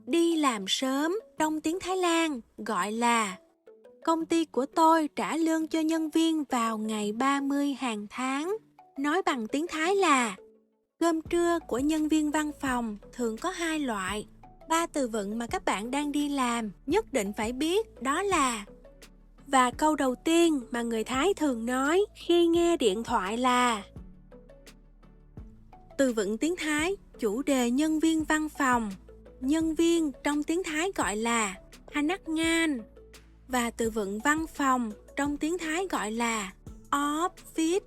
Đi làm sớm trong tiếng Thái Lan gọi là công ty của tôi trả lương cho nhân viên vào ngày 30 hàng tháng. Nói bằng tiếng Thái là cơm trưa của nhân viên văn phòng thường có 2 loại. 3 từ vựng mà các bạn đang đi làm nhất định phải biết đó là. Và câu đầu tiên mà người Thái thường nói khi nghe điện thoại là từ vựng tiếng Thái, chủ đề nhân viên văn phòng. Nhân viên trong tiếng Thái gọi là Hanakngan. Và từ vựng văn phòng trong tiếng Thái gọi là office.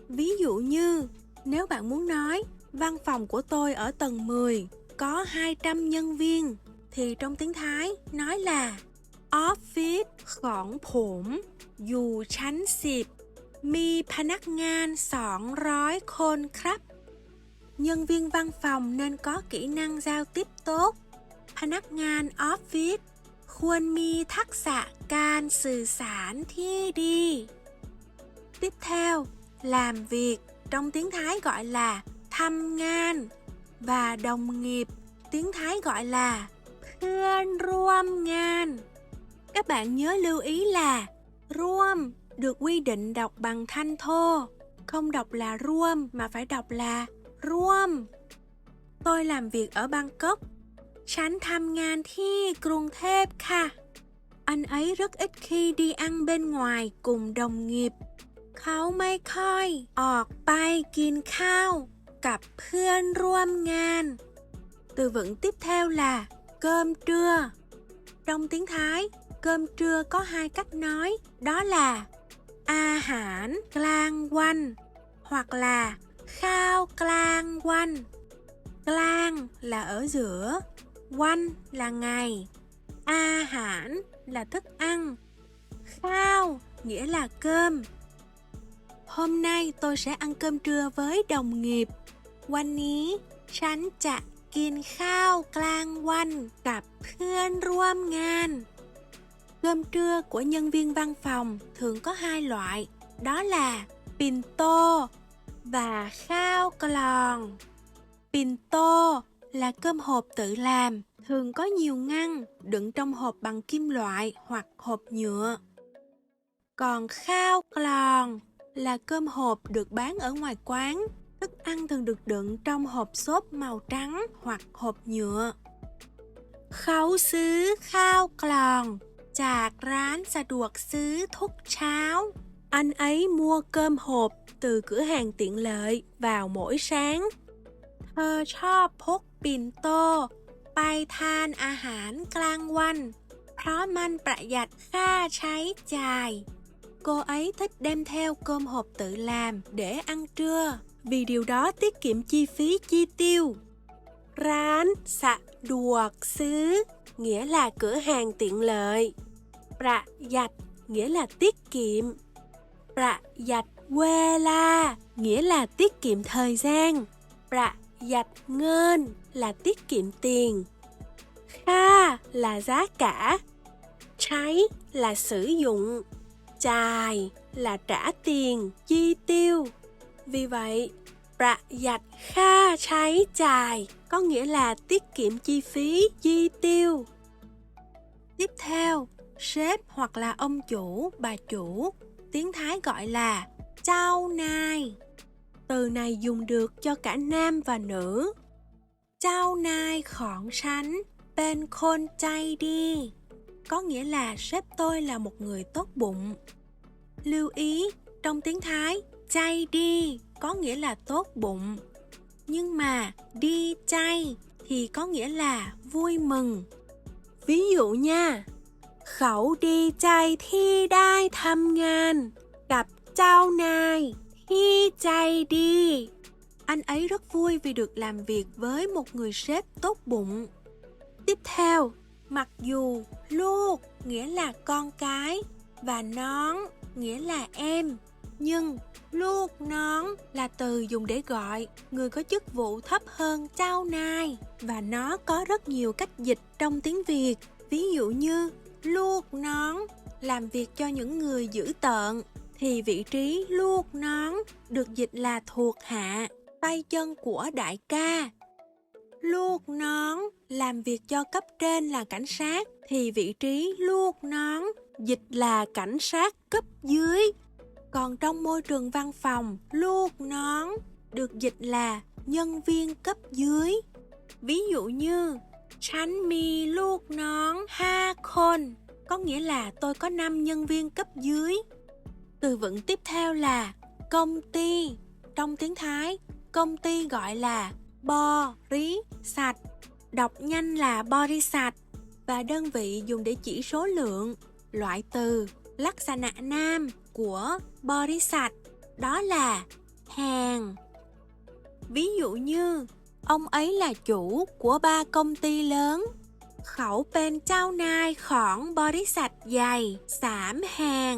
Ví dụ như, nếu bạn muốn nói văn phòng của tôi ở tầng 10 có 200 nhân viên, thì trong tiếng Thái nói là office ของผม อยู่ชั้น 10 มีพนักงาน 200 คนครับ Nhân viên văn phòng nên có kỹ năng giao tiếp tốt. พนักงานออฟฟิศควรมีทักษะการสื่อสารที่ดี Tiếp theo, làm việc trong tiếng Thái gọi là ทำงาน và đồng nghiệp tiếng Thái gọi là เพื่อนร่วมงาน Các bạn nhớ lưu ý là ร่วม được quy định đọc bằng thanh thô, không đọc là ร่วม mà phải đọc là ร่วม Tôi làm việc ở Bangkok. ฉันทำงานที่กรุงเทพค่ะ Anh ấy rất ít khi đi ăn bên ngoài cùng đồng nghiệp. เขาไม่ค่อยออกไปกินข้าวกับเพื่อนร่วมงาน Từ vựng tiếp theo là cơm trưa. Trong tiếng Thái, cơm trưa có 2 cách nói, đó là อาหารกลางวัน hoặc là ข้าวกลางวัน Klang là ở giữa, Wan là ngày, A hãn là thức ăn, Khao nghĩa là cơm. Hôm nay tôi sẽ ăn cơm trưa với đồng nghiệp. วันนี้ฉันจะกินข้าวกลางวันกับเพื่อนร่วมงาน Cơm trưa của nhân viên văn phòng thường có 2 loại, đó là pinto và khao klong. Pinto là cơm hộp tự làm, thường có nhiều ngăn, đựng trong hộp bằng kim loại hoặc hộp nhựa. Còn khao klong là cơm hộp được bán ở ngoài quán, thức ăn thường được đựng trong hộp xốp màu trắng hoặc hộp nhựa. เขาซื้อข้าวกล่องจากร้านสะดวกซื้อทุกเช้า Anh ấy mua cơm hộp từ cửa hàng tiện lợi vào mỗi sáng. เธอชอบพกปิ่นโตไปทานอาหารกลางวัน เพราะมันประหยัดค่าใช้จ่าย Cô ấy thích đem theo cơm hộp tự làm để ăn trưa, vì điều đó tiết kiệm chi phí chi tiêu. ร้านสะดวกซื้อ nghĩa là cửa hàng tiện lợi. ประหยัด nghĩa là tiết kiệm. ประหยัดเวลา nghĩa là tiết kiệm thời gian. ประหยัดเงิน là tiết kiệm tiền. ค่า là giá cả. ใช้ là sử dụng. จ่าย là trả tiền, chi tiêu. Vì vậy, ประหยัดค่าใช้จ่าย có nghĩa là tiết kiệm chi phí, chi tiêu. Tiếp theo, sếp hoặc là ông chủ, bà chủ, tiếng Thái gọi là เจ้านาย Từ này dùng được cho cả nam và nữ. เจ้านายของฉันเป็นคนใจดี có nghĩa là sếp tôi là một người tốt bụng. Lưu ý, trong tiếng Thái, ใจดี có nghĩa là tốt bụng. Nhưng mà đi chay thì có nghĩa là vui mừng. Ví dụ nha, เขาดีใจที่ได้ทำงานกับเจ้านายที่ใจดี Anh ấy rất vui vì được làm việc với một người sếp tốt bụng. Tiếp theo, mặc dùลูก nghĩa là con cái và น้อง nghĩa là em, nhưng ลูกน้อง là từ dùng để gọi người có chức vụ thấp hơn เจ้านาย và nó có rất nhiều cách dịch trong tiếng Việt. Ví dụ như ลูกน้อง làm việc cho những người dữ tợn, thì vị trí ลูกน้อง được dịch là thuộc hạ, tay chân của đại ca. ลูกน้อง làm việc cho cấp trên là cảnh sát thì vị trí luộc nón dịch là cảnh sát cấp dưới. Còn trong môi trường văn phòng, luộc nón được dịch là nhân viên cấp dưới. Ví dụ như ฉันมีลูกน้อง5 คน có nghĩa là tôi có 5 nhân viên cấp dưới. Từ vựng tiếp theo là công ty. Trong tiếng Thái, công ty gọi là boriษัท, đọc nhanh là boriษัท, và đơn vị dùng để chỉ số lượng. Loại từ Laksana nam của boriษัทđó là hàng. Ví dụ như ông ấy là chủ của 3 công ty lớn. เขาเป็นเจ้านายของบริษัทใหญ่3 แห่ง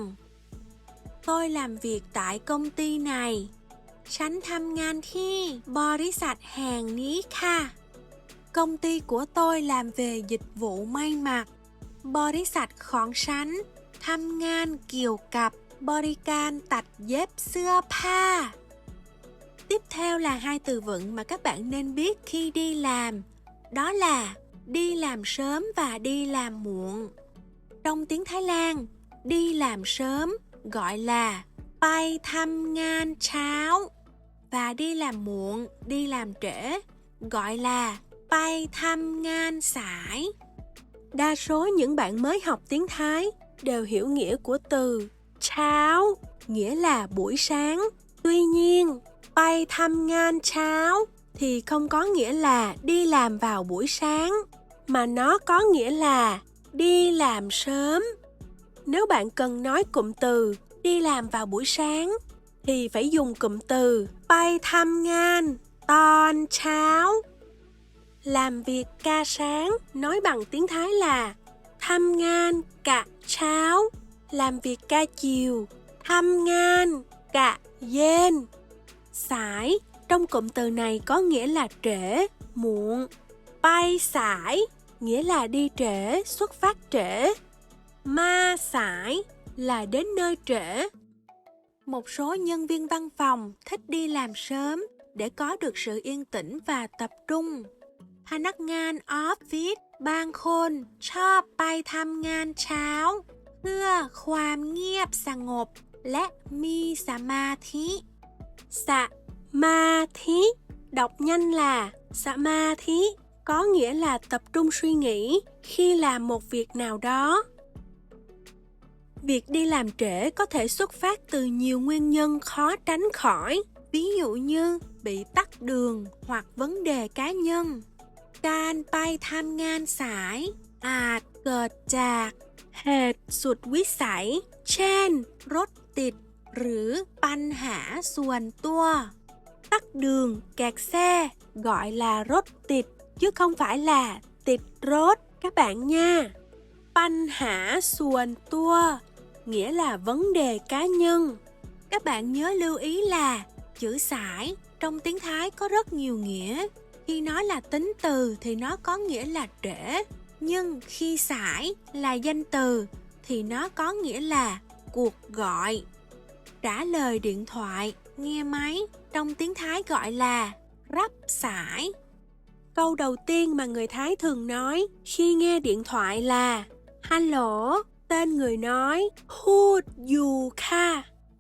Tôi làm việc tại công ty này. ฉันทำงานที่บริษัทแห่งนี้ค่ะ Công ty của tôi làm về dịch vụ may mặc. บริษัทของฉันทำงานเกี่ยวกับบริการตัดเย็บเสื้อผ้า. Tiếp theo là 2 từ vựng mà các bạn nên biết khi đi làm. Đó là đi làm sớm và đi làm muộn. Trong tiếng Thái Lan, đi làm sớm gọi là ไปทำงานเช้า và đi làm muộn, đi làm trễ gọi là ไปทำงานสาย. Đa số những bạn mới học tiếng Thái đều hiểu nghĩa của từ เช้า nghĩa là buổi sáng. Tuy nhiên, ไปทำงานเช้า thì không có nghĩa là đi làm vào buổi sáng, mà nó có nghĩa là đi làm sớm. Nếu bạn cần nói cụm từ đi làm vào buổi sáng thì phải dùng cụm từ ไปทำงานตอนเช้า. Làm việc ca sáng nói bằng tiếng Thái là ทำงานกะเช้า làm việc ca chiều ทำงานกะเย็น. Sải trong cụm từ này có nghĩa là trễ, muộn. ไปสาย nghĩa là đi trễ, xuất phát trễ. Ma sải là đến nơi trễ. Một số nhân viên văn phòng thích đi làm sớm để có được sự yên tĩnh và tập trung. พนักงานออฟฟิศบางคนชอบไปทำงานเช้าเพื่อความเงียบสงบและมีสมาธิ. สมาธิ đọc nhanh là สมาธิ có nghĩa là tập trung suy nghĩ khi làm một việc nào đó. Việc đi làm trễ có thể xuất phát từ nhiều nguyên nhân khó tránh khỏi, ví dụ như bị tắc đường hoặc vấn đề cá nhân. การไปทำงานสายอาจเกิดจากเหตุสุดวิสัย เช่น รถติด หรือปัญหาส่วนตัว. Tắc đường, kẹt xe gọi là rốt tịt chứ không phải là tịt rốt các bạn nha. ปัญหาส่วนตัว nghĩa là vấn đề cá nhân. Các bạn nhớ lưu ý là chữ sải trong tiếng Thái có rất nhiều nghĩa. Khi nói là tính từ thì nó có nghĩa là trễ, nhưng khi sải là danh từ thì nó có nghĩa là cuộc gọi. Trả lời điện thoại, nghe máy trong tiếng Thái gọi là รับสาย. Câu đầu tiên mà người Thái thường nói khi nghe điện thoại là Hello, tên người nói พูดอยู่ค่ะ.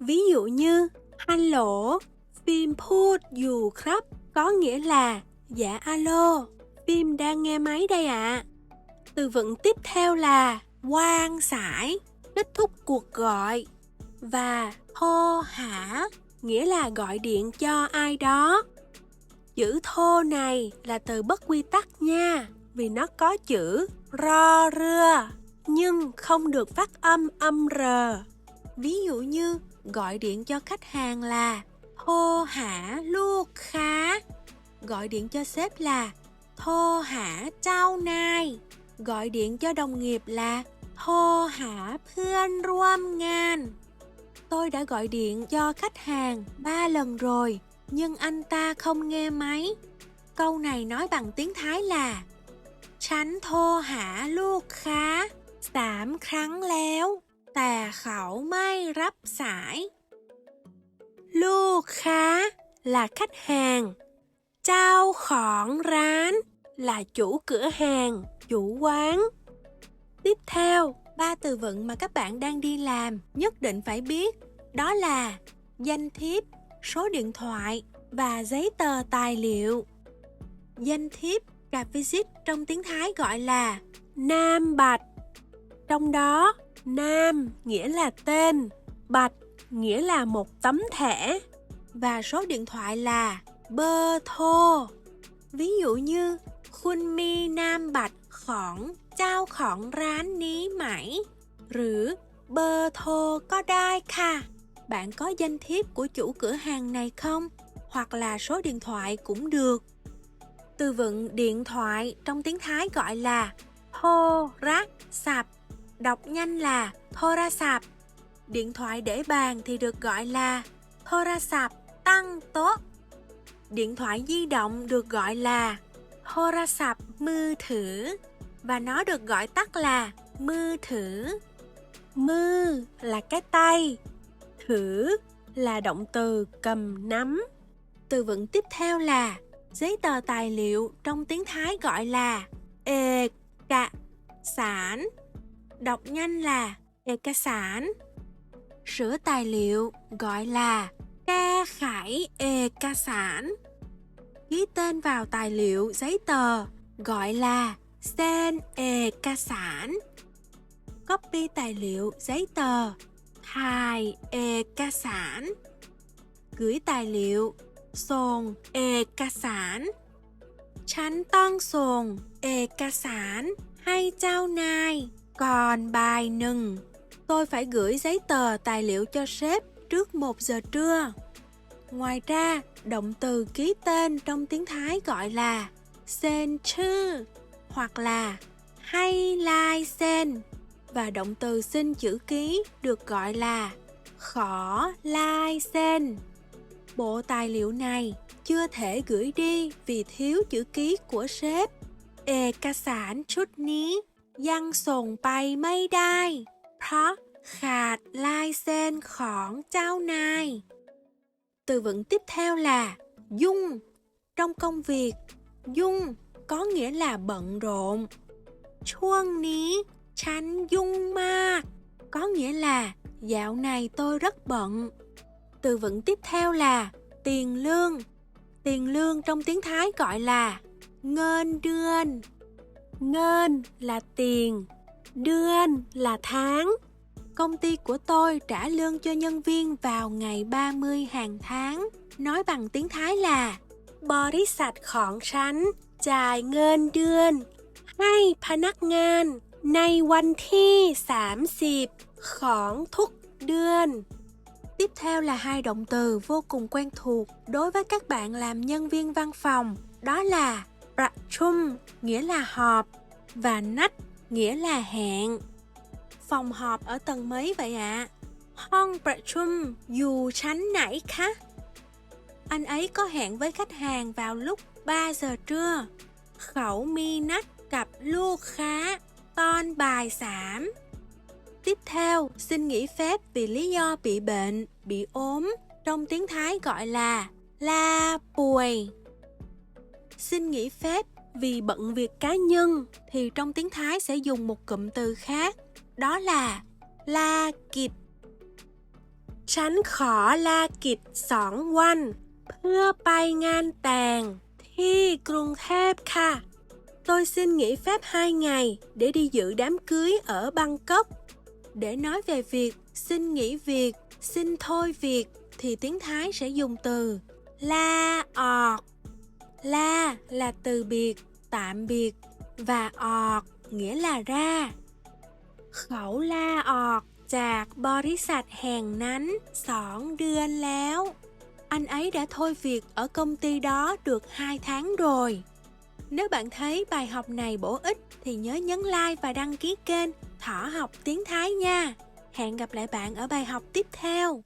Ví dụ như Hello, phim พูดอยู่ครับ có nghĩa là dạ alo, phim đang nghe máy đây ạ. Từ vựng tiếp theo là วางสาย kết thúc cuộc gọi, và โทรหา nghĩa là gọi điện cho ai đó. Chữ thô này là từ bất quy tắc nha, vì nó có chữ ro rưa nhưng không được phát âm âm r. Ví dụ như gọi điện cho khách hàng là โทรหาลูกค้า, gọi điện cho sếp là โทรหาเจ้านาย, gọi điện cho đồng nghiệp là โทรหาเพื่อนร่วมงาน. Tôi đã gọi điện cho khách hàng 3 lần rồi, nhưng anh ta không nghe máy. Câu này nói bằng tiếng Thái là ฉันโทรหาลูกค้า3 ครั้งแล้ว แต่เขาไม่รับสาย. ลูกค้า là khách hàng, เจ้าของร้าน là chủ cửa hàng, chủ quán. Tiếp theo, 3 từ vựng mà các bạn đang đi làm nhất định phải biết, đó là danh thiếp, số điện thoại và giấy tờ tài liệu. Danh thiếp, card visit trong tiếng Thái gọi là Nam bạch. Trong đó, Nam nghĩa là tên, bạch nghĩa là một tấm thẻ. và số điện thoại là bơ thô. Ví dụ như Khun mi Nam Bạch khỏng trao khỏng rán ní mảy,หรือ bơ thô có đai kha. Bạn có danh thiếp của chủ cửa hàng này không? Hoặc là số điện thoại cũng được. Từ vựng điện thoại trong tiếng Thái gọi là thô rác sạp, đọc nhanh là thô ra sạp. Điện thoại để bàn thì được gọi là thô ra sạp tăng tốt. Điện thoại di động được gọi là thô ra sạp mư thử, và nó được gọi tắt là mư thử. Mư là cái tay, thử là động từ cầm nắm. Từ vựng tiếp theo là giấy tờ tài liệu trong tiếng Thái gọi là ê cạ sản, đọc nhanh là ê ca sản. Sửa tài liệu gọi là ca khải ê ca sản. Ký tên vào tài liệu giấy tờ gọi là sen ê ca sản. Copy tài liệu giấy tờ thài ê ca sản. Gửi tài liệuส่ง เอกสาร ฉันต้องส่ง เอกสาร ให้เจ้านาย ก่อนบ่ายหนึ่ง Tôi phải gửi giấy tờ tài liệu cho sếp trước 1 giờ trưa. Ngoài ra, động từ ký tên trong tiếng Thái gọi là sen chư hoặc là hay lai sen, và động từ xin chữ ký được gọi là khỏ lai sen. Bộ tài liệu này chưa thể gửi đi vì thiếu chữ ký của sếp. เอกสารชุดนี้ยังส่งไปไม่ได้เพราะขาดลายเซ็นของเจ้านาย. Từ vựng tiếp theo là dung. Trong công việc, dung có nghĩa là bận rộn. ช่วงนี้ฉันยุ่งมาก có nghĩa là dạo này tôi rất bận. Từ vựng tiếp theo là tiền lương. Tiền lương trong tiếng Thái gọi là ngân đươn. Ngân là tiền, đươn là tháng. Công ty của tôi trả lương cho nhân viên vào ngày 30 hàng tháng. Nói bằng tiếng Thái là บริษัทของฉันจ่ายเงินเดือนให้พนักงานในวันที่30ของทุกเดือน Tiếp theo là 2 động từ vô cùng quen thuộc đối với các bạn làm nhân viên văn phòng. Đó là ประชุม nghĩa là họp, và nách nghĩa là hẹn. Phòng họp ở tầng mấy vậy ạ? ห้องประชุมอยู่ชั้นไหนคะ? Anh ấy có hẹn với khách hàng vào lúc 3 giờ trưa. เขามีนัดกับลูกค้าตอนบ่าย3. Tiếp theo, xin nghỉ phép vì lý do bị bệnh, bị ốm. Trong tiếng Thái gọi là la puồi. Xin nghỉ phép vì bận việc cá nhân thì trong tiếng Thái sẽ dùng một cụm từ khác. Đó là la kịch. ฉันขอลากิจ2 วันเพื่อไปงานแต่งที่กรุงเทพค่ะ Tôi xin nghỉ phép 2 ngày để đi dự đám cưới ở Bangkok. Để nói về việc xin nghỉ việc, xin thôi việc thì tiếng Thái sẽ dùng từ la ọt. La là từ biệt, tạm biệt, và ọt nghĩa là ra. เขาลาออกจากบริษัทแห่งนั้น2 เดือนแล้ว. Anh ấy đã thôi việc ở công ty đó được 2 tháng rồi. Nếu bạn thấy bài học này bổ ích thì nhớ nhấn like và đăng ký kênh Thỏ Học Tiếng Thái nha. Hẹn gặp lại bạn ở bài học tiếp theo.